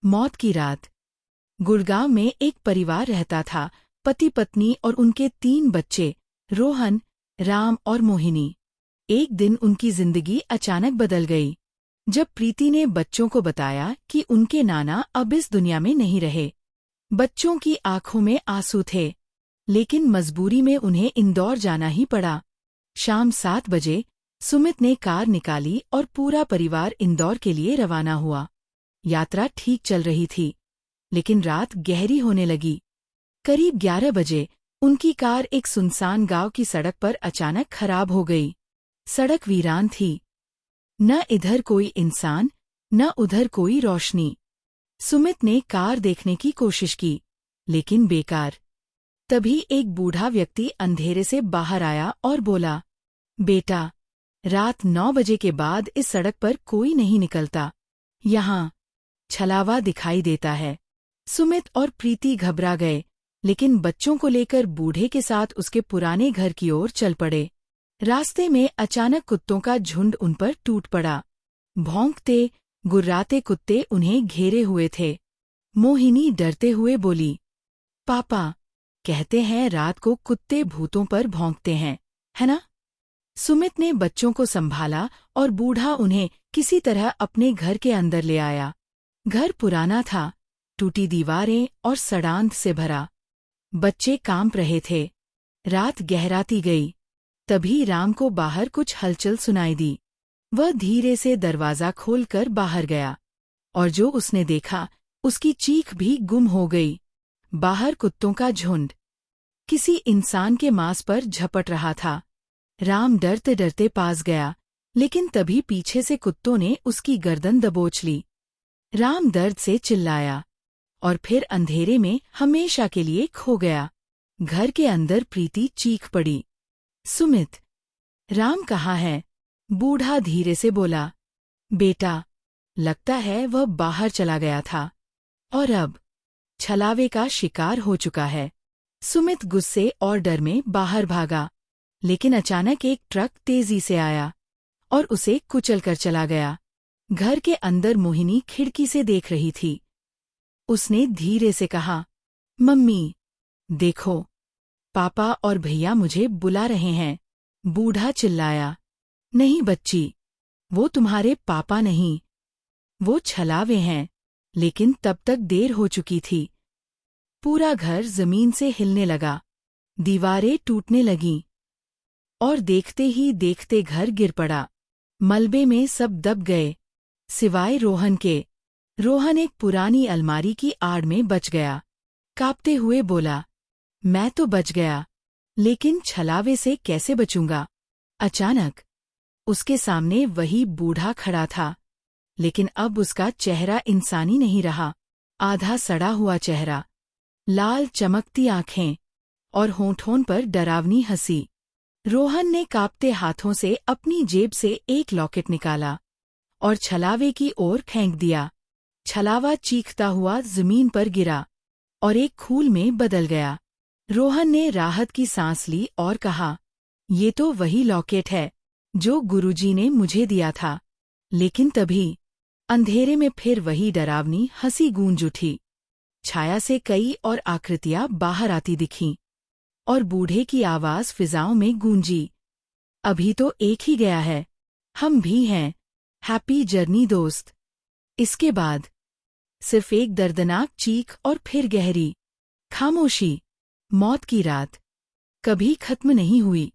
मौत की रात। गुड़गांव में एक परिवार रहता था, पति पत्नी और उनके 3 बच्चे, रोहन, राम और मोहिनी। एक दिन उनकी जिंदगी अचानक बदल गई जब प्रीति ने बच्चों को बताया कि उनके नाना अब इस दुनिया में नहीं रहे। बच्चों की आंखों में आंसू थे, लेकिन मजबूरी में उन्हें इंदौर जाना ही पड़ा। शाम 7 बजे सुमित ने कार निकाली और पूरा परिवार इंदौर के लिए रवाना हुआ। यात्रा ठीक चल रही थी, लेकिन रात गहरी होने लगी। करीब 11 बजे उनकी कार एक सुनसान गांव की सड़क पर अचानक खराब हो गई। सड़क वीरान थी, न इधर कोई इंसान, न उधर कोई रोशनी। सुमित ने कार देखने की कोशिश की, लेकिन बेकार। तभी एक बूढ़ा व्यक्ति अंधेरे से बाहर आया और बोला, बेटा, रात 9 बजे के बाद इस सड़क पर कोई नहीं निकलता। यहाँ छलावा दिखाई देता है। सुमित और प्रीति घबरा गए, लेकिन बच्चों को लेकर बूढ़े के साथ उसके पुराने घर की ओर चल पड़े। रास्ते में अचानक कुत्तों का झुंड उन पर टूट पड़ा। भौंकते, गुर्राते कुत्ते उन्हें घेरे हुए थे। मोहिनी डरते हुए बोली, पापा, कहते हैं रात को कुत्ते भूतों पर भौंकते हैं, है ना? सुमित ने बच्चों को संभाला और बूढ़ा उन्हें किसी तरह अपने घर के अंदर ले आया। घर पुराना था, टूटी दीवारें और सड़ांध से भरा। बच्चे कांप रहे थे। रात गहराती गई। तभी राम को बाहर कुछ हलचल सुनाई दी। वह धीरे से दरवाजा खोलकर बाहर गया, और जो उसने देखा उसकी चीख भी गुम हो गई। बाहर कुत्तों का झुंड किसी इंसान के मांस पर झपट रहा था। राम डरते डरते पास गया, लेकिन तभी पीछे से कुत्तों ने उसकी गर्दन दबोच ली। राम दर्द से चिल्लाया और फिर अंधेरे में हमेशा के लिए खो गया। घर के अंदर प्रीति चीख पड़ी, सुमित, राम कहाँ है? बूढ़ा धीरे से बोला, बेटा, लगता है वह बाहर चला गया था और अब छलावे का शिकार हो चुका है। सुमित गुस्से और डर में बाहर भागा, लेकिन अचानक एक ट्रक तेजी से आया और उसे कुचलकर चला गया। घर के अंदर मोहिनी खिड़की से देख रही थी। उसने धीरे से कहा, मम्मी, देखो, पापा और भैया मुझे बुला रहे हैं। बूढ़ा चिल्लाया, नहीं बच्ची, वो तुम्हारे पापा नहीं, वो छलावे हैं। लेकिन तब तक देर हो चुकी थी। पूरा घर जमीन से हिलने लगा, दीवारें टूटने लगीं, और देखते ही देखते घर गिर पड़ा। मलबे में सब दब गए, सिवाय रोहन के। रोहन एक पुरानी अलमारी की आड़ में बच गया। कांपते हुए बोला, मैं तो बच गया, लेकिन छलावे से कैसे बचूंगा? अचानक उसके सामने वही बूढ़ा खड़ा था, लेकिन अब उसका चेहरा इंसानी नहीं रहा। आधा सड़ा हुआ चेहरा, लाल चमकती आंखें और होठों पर डरावनी हंसी। रोहन ने कांपते हाथों से अपनी जेब से एक लॉकेट निकाला और छलावे की ओर फेंक दिया। छलावा चीखता हुआ जमीन पर गिरा और एक खूल में बदल गया। रोहन ने राहत की सांस ली और कहा, ये तो वही लॉकेट है जो गुरुजी ने मुझे दिया था। लेकिन तभी अंधेरे में फिर वही डरावनी हंसी गूंज उठी। छाया से कई और आकृतियां बाहर आती दिखीं, और बूढ़े की आवाज फिजाओं में गूंजी, अभी तो एक ही गया है, हम भी हैं, हैप्पी जर्नी दोस्त। इसके बाद सिर्फ एक दर्दनाक चीख और फिर गहरी खामोशी। मौत की रात कभी खत्म नहीं हुई।